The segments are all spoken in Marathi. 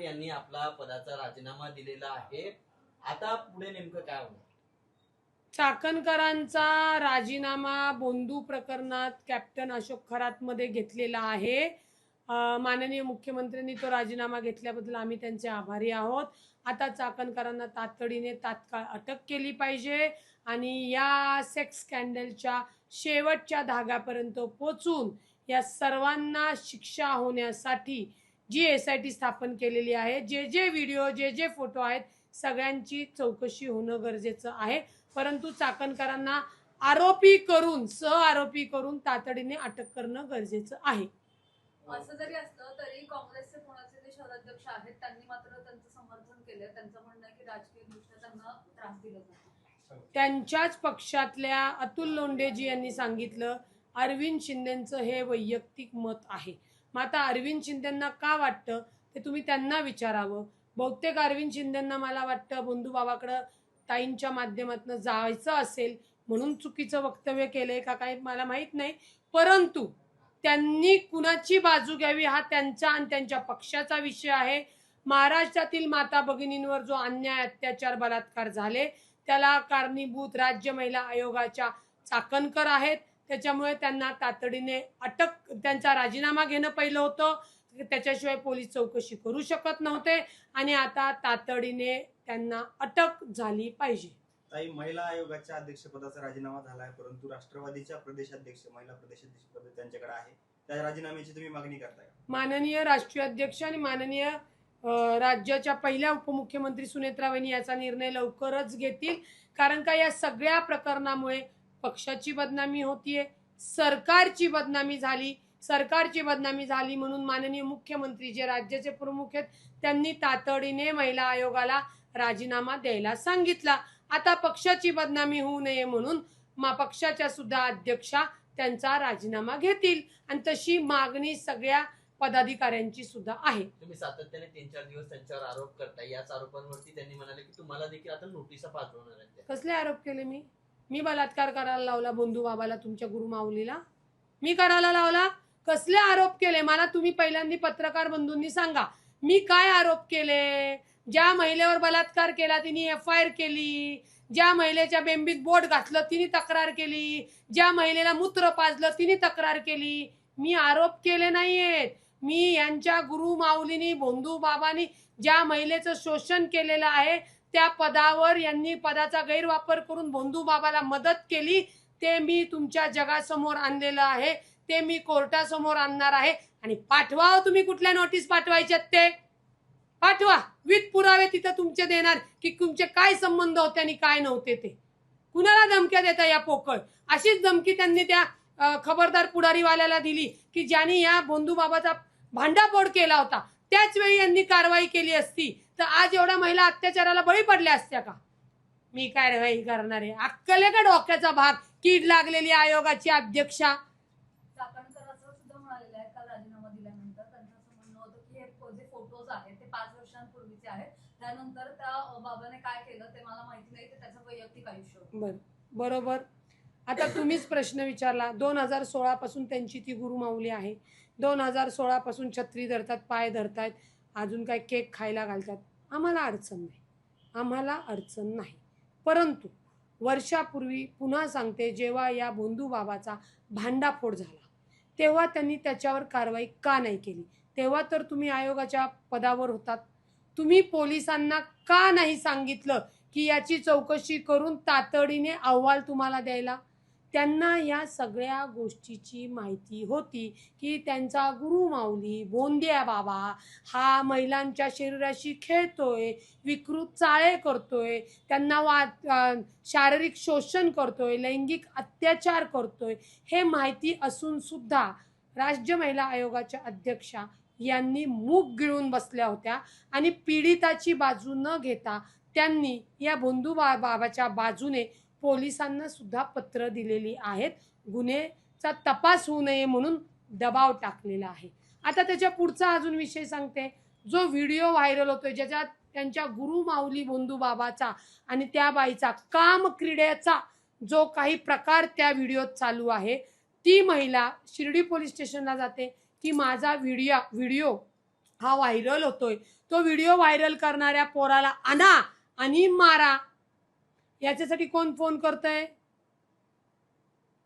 यांनी आपला पदाचा राजीनामा दिलेला आहे. आता पुढे नेमकं काय होणार? चाकणकरांचा राजीनामा बोंदू प्रकरणात कॅप्टन अशोक खरातमध्ये घेतलेला आहे. माननीय मुख्यमंत्र्यांनी तो राजीनामा घेतल्याबद्दल आम्ही त्यांचे आभारी आहोत. आता चाकणकरांना तातडीने तात्काळ अटक केली पाहिजे आणि या सेक्स स्कॅन्डलच्या शेवटच्या धाग्यापर्यंत पोहोचून या सर्वांना शिक्षा होण्यासाठी जी SIT स्थापन केलेली आहे, जे व्हिडिओ जे फोटो आहेत सगळ्यांची चौकशी होणं गरजेचं आहे. परंतु चाकणकरांना आरोपी करून आरोपी करून तातडीने अटक करणं गरजेचं आहे. असं जरी असलं तरी काँग्रेसचे पुण्याचे जे शहराध्यक्ष आहेत त्यांनी मात्र त्यांचं समर्थन केलं. त्यांचं म्हणणं आहे की राजकीय दृष्ट्या त्यांना त्रास दिला जातो. त्यांच्याच पक्षातल्या अतुल लोंढेजी यांनी सांगितलं अरविंद शिंदेचं हे वैयक्तिक मत आहे. मग आता अरविंद शिंदेंना का वाटतं ते तुम्ही त्यांना विचारावं. बहुतेक अरविंद शिंदेंना मला वाटतं बंधूबाबाकडं ताईंच्या माध्यमातून जायचं असेल म्हणून चुकीचं वक्तव्य केलंय का काही मला माहित नाही. परंतु त्यांनी कुणाची बाजू घ्यावी हा त्यांचा आणि त्यांच्या पक्षाचा विषय आहे. महाराष्ट्रातील माता भगिनींवर जो अन्याय अत्याचार बलात्कार झाले त्याला कारणीभूत राज्य महिला आयोगाच्या चाकणकर आहेत. त्याच्यामुळे त्यांना तातडीने अटक त्यांचा राजीनामा घेणं पहिलं होतं. त्याच्याशिवाय पोलीस चौकशी करू शकत नव्हते आणि आता तातडीने त्यांना अटक झाली पाहिजे. ताई, महिला आयोगाच्या अध्यक्षपदाचा राजीनामा झाला आहे परंतु राष्ट्रवादीच्या प्रदेशाध्यक्ष महिला प्रदेशाध्यक्ष पद त्यांच्याकडे आहे. त्या राजीनाम्याची तुम्ही मागणी करताय? माननीय राष्ट्रीय अध्यक्ष आणि माननीय राज्याच्या पहिल्या उपमुख्यमंत्री सुनेत्रा वहिनी याचा निर्णय लवकरच घेतील. कारण का या सगळ्या प्रकरणामुळे पक्षाची बदनामी होतीये, सरकारची बदनामी झाली म्हणून माननीय मुख्यमंत्री जे राज्याचे प्रमुख आहेत त्यांनी तातडीने महिला आयोगाला राजीनामा द्यायला सांगितला. आता पक्षाची बदनामी होऊ नये म्हणून पक्षाच्या सुद्धा अध्यक्षा त्यांचा राजीनामा घेतील आणि तशी मागणी सगळ्या पदाधिकाऱ्यांची सुद्धा आहे. तुम्ही सातत्याने 3-4 दिवस त्यांच्यावर आरोप करताय. याच आरोपांवरती त्यांनी म्हणाले की तुम्हाला देखील आता नोटिसा पाठवणार आहेत. कसले आरोप केले? मी बलात्कार करायला लावला बंधू बाबाला, तुमच्या गुरु माऊलीला मी करायला लावला? कसले आरोप केले मला तुम्ही पहिल्यांदा पत्रकार बंधूंनी सांगा. मी काय आरोप केले? ज्या महिलेवर बलात्कार केला तिने FIR केली, ज्या महिलेच्या बेंबीत बोट घातलं तिने तक्रार केली, ज्या महिलेला मूत्र पाजलं तिने तक्रार केली. मी आरोप केले नाहीयेत. मी यांच्या गुरु माऊलीनी बंधू बाबांनी ज्या महिलेचं शोषण केलेलं आहे त्या पदावर यांनी पदाचा गैरवापर करून बंधू बाबाला मदत केली ते मी तुमच्या जगासमोर आणलेलं आहे. ते मी कोर्टासमोर आणणार आहे आणि पाठवा. तुम्ही कुठल्या नोटीस पाठवायच्यात ते पाठवा. विथ पुरावे तिथं तुमचे देणार की तुमचे काय संबंध होते आणि काय नव्हते ते. कुणाला धमक्या देता या पोकळ? अशीच धमकी त्यांनी त्या खबरदार पुढारीवाल्याला दिली की ज्यांनी या बंधू बाबाचा भांडाफोड केला होता. त्याच वेळी यांनी कारवाई केली असती तर आज एवढ्या महिला अत्याचाराला बळी पडल्या असत्या का? मी कारवाई करणार आहे. अक्कल आहे का डोक्याचा भाग? कीड लागलेली आयोगाची अध्यक्षा. चाकणकर असं सुद्धा म्हणालेले आहेत काल राजीनामा दिल्यानंतर त्यांचं असं म्हणणं होतं की हे जे फोटोज आहेत ते 5 वर्षांपूर्वीचे आहेत. त्यानंतर त्या बाबाने काय केलं ते मला माहिती नाही, ते त्याचं वैयक्तिक आयुष्य होतं. बरोबर. आता तुम्हीच प्रश्न विचारला. 2016 पासून त्यांची ती गुरु माऊली आहे. 2016 पासून छत्री धरतात, पाय धरतात, अजून काय केक खायला घालतात. आम्हाला अडचण नाही. परंतु वर्षापूर्वी पुन्हा सांगते जेव्हा या बंधू बाबाचा भांडाफोड झाला तेव्हा त्यांनी त्याच्यावर कारवाई का नाही केली? तेव्हा तर तुम्ही आयोगाच्या पदावर होतात. तुम्ही पोलिसांना का नाही सांगितलं की याची चौकशी करून तातडीने अहवाल तुम्हाला द्यायला? त्यांना या सगळ्या गोष्टीची माहिती होती की त्यांचा गुरु माऊली बोंद्या बाबा हा महिलांच्या शरीराशी खेळतोय, विकृत चाळे करतोय, त्यांना शारीरिक शोषण करतोय, लैंगिक अत्याचार करतोय. हे माहिती असून सुद्धा राज्य महिला आयोगाच्या अध्यक्षा यांनी मूग गिळून बसल्या होत्या आणि पीडिताची बाजू न घेता त्यांनी या बंधू बाबाच्या बाजूने पोलिसांना सुद्धा पत्र दिलेली आहेत. गुन्ह्याचा तपास होऊ नये म्हणून दबाव टाकलेला आहे. आता त्याच्या पुढचा अजून विषय सांगते. जो व्हिडिओ व्हायरल होतोय ज्याच्यात त्यांच्या गुरु माऊली बंधू बाबाचा आणि त्या बाईचा काम क्रीडेचा जो काही प्रकार त्या व्हिडिओत चालू आहे, ती महिला शिर्डी पोलीस स्टेशनला जाते की माझा व्हिडिओ हा व्हायरल होतोय, तो व्हिडिओ व्हायरल करणाऱ्या पोराला आणा आणि मारा. याच्यासाठी कोण फोन करतंय?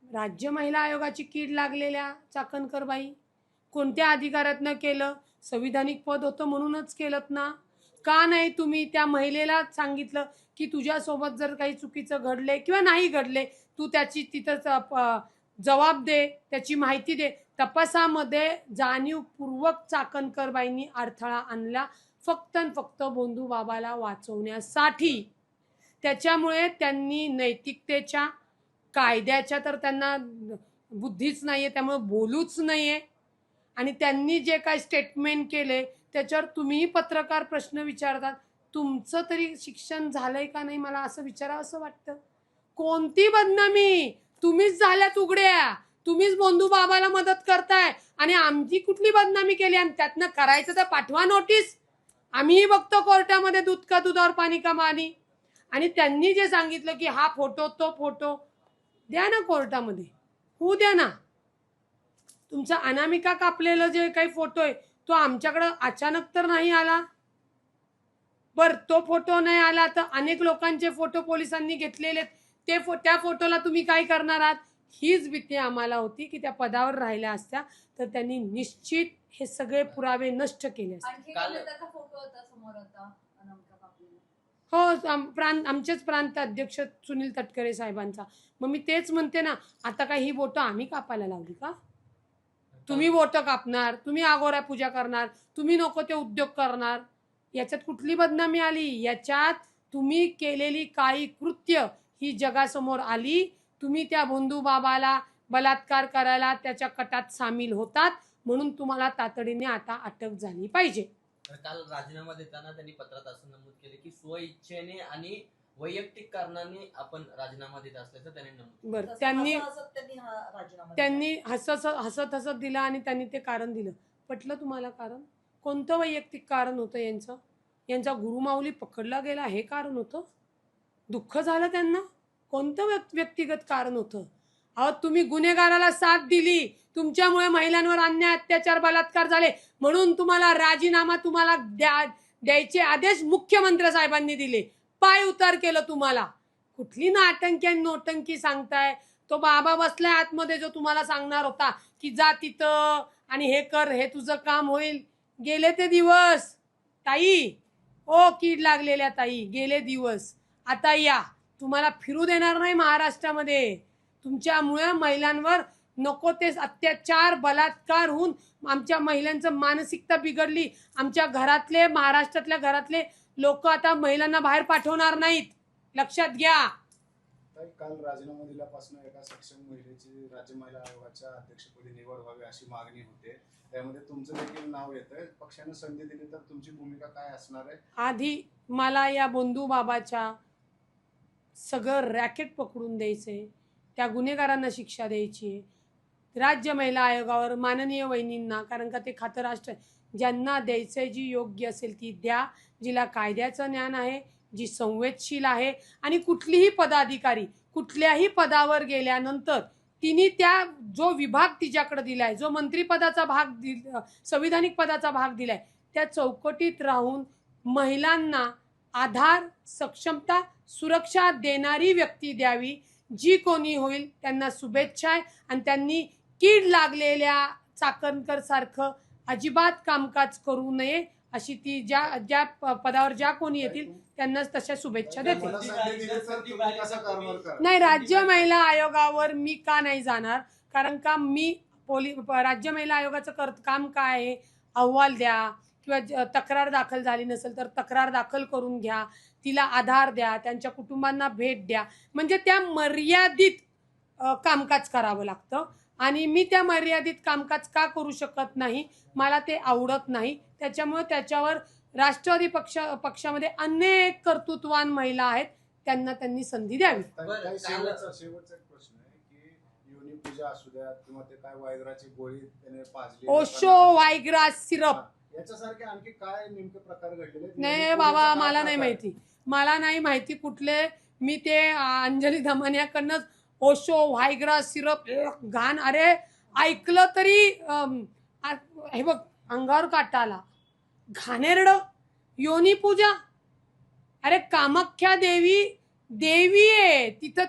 राज्य महिला आयोगाची कीड लागलेल्या चाकणकर बाई. कोणत्या अधिकारातनं केलं? संविधानिक पद होतं म्हणूनच केलं ना. का नाही तुम्ही त्या महिलेला सांगितलं की तुझ्यासोबत जर काही चुकीचं घडले किंवा नाही घडले, तू त्याची तिथं जबाब दे, त्याची माहिती दे. तपासामध्ये जाणीवपूर्वक चाकणकर बाईंनी अडथळा आणला, फक्त आणि फक्त भोंदू बाबाला वाचवण्यासाठी. त्याच्यामुळे त्यांनी नैतिकतेच्या, कायद्याच्या तर त्यांना बुद्धीच नाहीये, त्यामुळे बोलूच नाहीये. आणि त्यांनी जे काय स्टेटमेंट केले त्याच्यावर तुम्हीही पत्रकार प्रश्न विचारतात. तुमचं तरी शिक्षण झालंय का नाही, मला असं विचारावं असं वाटतं. कोणती बदनामी? तुम्हीच झाल्यात उघड्या, तुम्हीच भोंदू बाबाला मदत करताय. आणि आमची कुठली बदनामी केली? आणि त्यातनं करायचं तर पाठवा नोटीस, आम्हीही बघतो कोर्टामध्ये दूध का दुधावर पाणी का पाणी. आणि त्यांनी जे सांगितलं की हा फोटो तो फोटो, द्या ना कोर्टामध्ये, होऊ द्या ना. तुमचा अनामिका कापलेलं जे काही फोटो आहे तो आमच्याकडं अचानक तर नाही आला. बर, तो फोटो नाही आला तर अनेक लोकांचे फोटो पोलिसांनी घेतलेले, त्या फोटोला तुम्ही काय करणार आहात? हीच भीती आम्हाला होती की त्या पदावर राहिल्या असत्या तर त्यांनी निश्चित हे सगळे पुरावे नष्ट केले असते. आणखी काल- त्याचा फोटो होता समोर होता अनामिका कापलेला. हो, आमचेच प्रांत अध्यक्ष सुनील तटकरे साहेबांचा. मग मी तेच म्हणते ना, आता काय ही बोटं आम्ही कापायला लावली का? तुम्ही बोटं कापणार, तुम्ही आगोऱ्या पूजा करणार, तुम्ही नको ते उद्योग करणार, याच्यात कुठली बदनामी आली? याच्यात तुम्ही केलेली काळी कृत्य ही जगासमोर आली. तुम्ही त्या भोंदू बाबाला बलात्कार करायला त्याच्या कटात सामील होतात, म्हणून तुम्हाला तातडीने आता अटक झाली पाहिजे. तर काल राजीनामा देताना त्यांनी पत्रात असं नमूद केले की स्वइच्छेने आणि वैयक्तिक कारणाने आपण राजीनामा देत असल्याचं त्यांनी नमूद केलं. बरं, तसं त्यांनी हसत त्यांनी हा राजीनामा त्यांनी हसत हसत दिला आणि त्यांनी ते कारण दिलं. पटलं तुम्हाला कारण? कोणतं वैयक्तिक कारण होतं यांचं? यांचा गुरुमाऊली पकडला गेला हे कारण होतं? दुःख झालं त्यांना? कोणतं व्यक्तिगत कारण होतं? अहो, तुम्ही गुन्हेगाराला साथ दिली, तुमच्यामुळे महिलांवर अन्याय, अत्याचार, बलात्कार झाले, म्हणून तुम्हाला राजीनामा तुम्हाला द्यायचे आदेश मुख्यमंत्री साहेबांनी दिले. पाय उतार केलं तुम्हाला. कुठली नाटंकी आणि नोटंकी सांगताय? तो बाबा बसलाय आतमध्ये जो तुम्हाला सांगणार होता की जा तिथं आणि हे कर, हे तुझं काम होईल. गेले ते दिवस ताई, ओ कीड लागलेल्या ताई, गेले दिवस. आता या, तुम्हाला फिरू देणार नाही महाराष्ट्रामध्ये. तुमच्यामुळे महिलांवर नको ते अत्याचार, बलात्कार होऊन आमच्या महिलांचं मानसिकता बिघडली. आमच्या घरातले, महाराष्ट्रातल्या घरातले लोक आता महिलांना बाहेर पाठवणार नाहीत, लक्षात घ्या. काल राजीनामा दिल्यापासून एका सक्षम महिलेची राज्य महिला आयोगाच्या अध्यक्षपदी निवड व्हावी अशी मागणी होते. त्यामध्ये तुमचं देखील नाव येतंय. पक्षाने संधी दिली तर तुमची भूमिका काय असणार आहे? आधी मला या भोंदू बाबाच्या सगळं रॅकेट पकडून द्यायचंय, त्या गुन्हेगारांना शिक्षा द्यायची आहे. राज्य महिला आयोगावर माननीय वहिनींना, कारण का ते खातं राष्ट्र, ज्यांना द्यायचंय, जी योग्य असेल ती द्या, जिला कायद्याचं ज्ञान आहे, जी संवेदशील आहे. आणि कुठलीही पदाधिकारी कुठल्याही पदावर गेल्यानंतर तिने त्या जो विभाग तिच्याकडे दिलाय, जो मंत्रिपदाचा भाग संविधानिक पदाचा भाग दिलाय, त्या चौकटीत राहून महिलांना आधार, सक्षमता, सुरक्षा देणारी व्यक्ती द्यावी. जी कोणी होईल त्यांना शुभेच्छा आहे. आणि त्यांनी कीड लागलेल्या चाकणकर सारखं अजिबात कामकाज करू नये अशी ती ज्या पदावर ज्या कोणी येतील त्यांनाच तशा शुभेच्छा देते. मला संधी दिली तर तुम्ही कसा कारभार कराल? नाही, राज्य महिला आयोगावर मी का नाही जाणार? कारण का मी राज्य महिला आयोगाचं काम काय आहे? अहवाल द्या किंवा तक्रार दाखल झाली नसेल तर तक्रार दाखल करून घ्या, तिला आधार द्या, त्यांच्या कुटुंबांना भेट द्या. म्हणजे त्या मर्यादित कामकाज करावं लागतं. आणि मी त्या मर्यादित कामकाज का करू शकत नाही? मला ते आवडत नाही. त्याच्यामुळे त्याच्यावर राष्ट्रवादी पक्षामध्ये अनेक कर्तृत्ववान महिला आहेत, त्यांनी संधी द्यावी. बरं, शेवटचा एक प्रश्न आहे की योनी पूजा असू द्या किंवा ते काय वायग्राची गोळी त्याने पाजली, ओशो वायग्रा सिरप, याच्यासारखे आणखी काय नेमके प्रकार घडलेले आहेत? नाही योनी बाबा, पूजेचा मला काय नाही प्रकार आहे? माहिती. मला नाही माहिती कुठले. मी ते अंजली धमानियाकडनंच ओशो व्हायग्रा सिरप घाण, अरे ऐकलं तरी हे बघ अंगावर काटा आला. घाणेरड योनी पूजा. अरे कामाख्या देवी देवी आहे, तिथं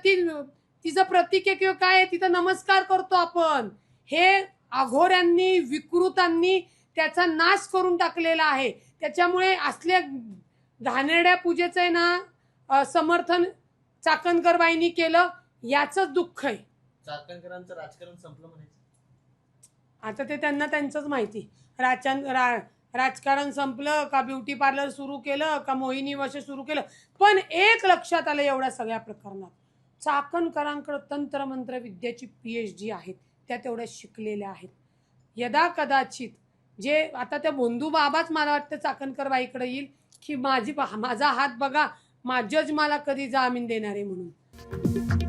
तिचं प्रतीक आहे किंवा काय आहे, तिथं नमस्कार करतो आपण. हे अघोऱ्यांनी विकृतांनी त्याचा नाश करून टाकलेला आहे. त्याच्यामुळे असल्या घाणेरड्या पूजेचं आहे ना समर्थन चाकणकरबाईंनी केलं, याचंच दुःख आहे. चाकणकरांचं राजकारण संपलं म्हणायचं. आता ते त्यांना त्यांचंच माहिती. राजकारण संपलं का ब्युटी पार्लर सुरू केलं का मोहिनी वश सुरू केलं. पण एक लक्षात आलं एवढ्या सगळ्या प्रकरणात, चाकणकरांकडे तंत्रमंत्र विद्याची PhD आहेत, त्या तेवढ्या शिकलेल्या आहेत. यदा कदाचित जे आता त्या भोंदू बाबाच मला वाटतं चाकणकर बाईकडे येईल की माझा हात बघा, जज मला कधी जामीन देणार आहे म्हणून.